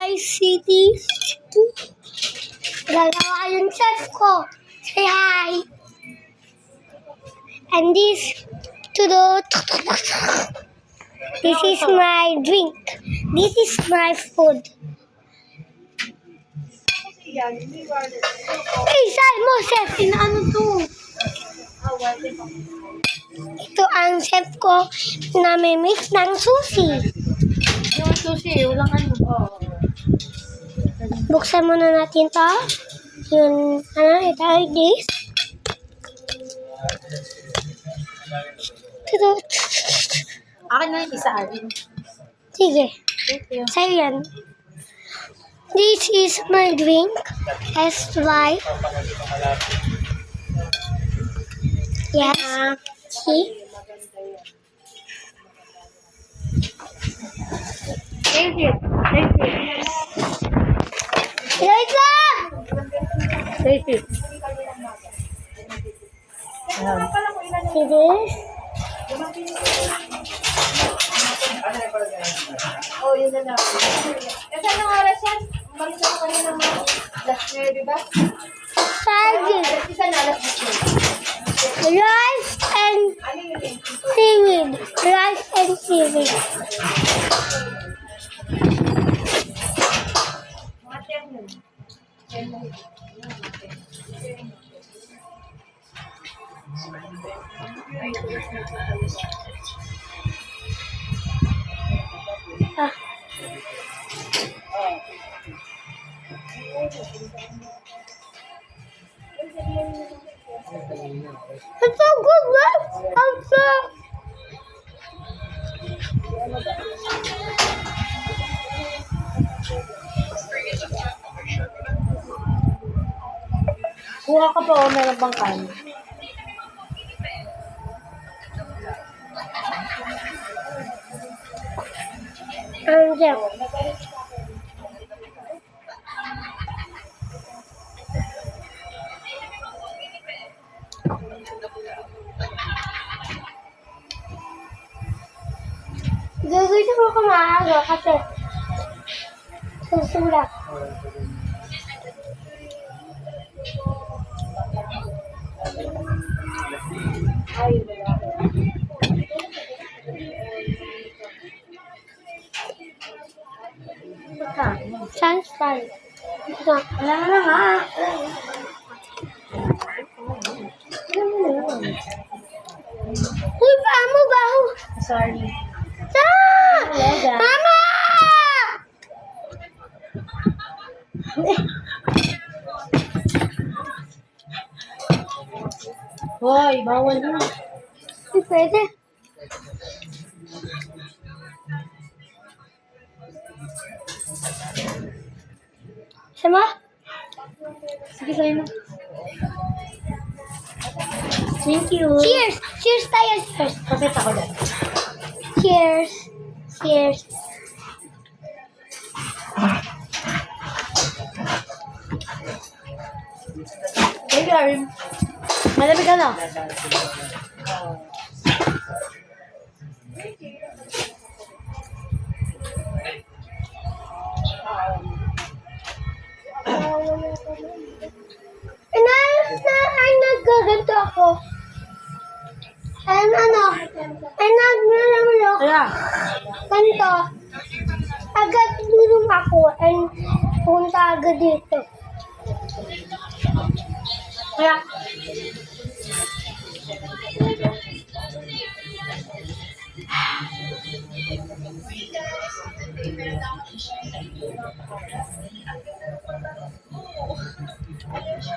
guys, cities. Gagawa yung chef ko. Say hi. And this this is my drink. This is my food. Hey, saan mo, chef? Ano to? Ito ang chef ko na may mix ng sushi. Yung sushi, walang ano. Buksan muna natin to. Yun, ito this. Ito. Akin na yung isa, Arvin. Sige. Thank you. Sa'yo yan. This is my drink. SY. Yes. See? Thank you. Thank you. Wait lang! Thank you. See this? Oh, yun na lang. Kasi anong oras yan? Umalis ako kanina mga last year, di ba? Saging. Isa na, last year. Rice and seaweed. Rice and seaweed. Mga 10 yun. 10 yun. Ah. It's so good, man. I'm so... Kuha ka pa o meron bang kanin? Yeah. Gagawin mo ko maaga kasi susulat. Sunshine. Ito. Wala na nga. Uy, paa mo baho. Sorry. Mama! Hoy, bawal na. Hindi pwede. Sama? Sige, sa'yo na. Thank you. Cheers! Cheers tayo, cheers! Kapit ako dyan. Cheers! Cheers! Thank you, Arvin. Malamig ka na. Ay, nagkaganto ako. Ay, nagnalamlo. Kaya, Ganto. Agad tulong ako and punta agad dito. kaya.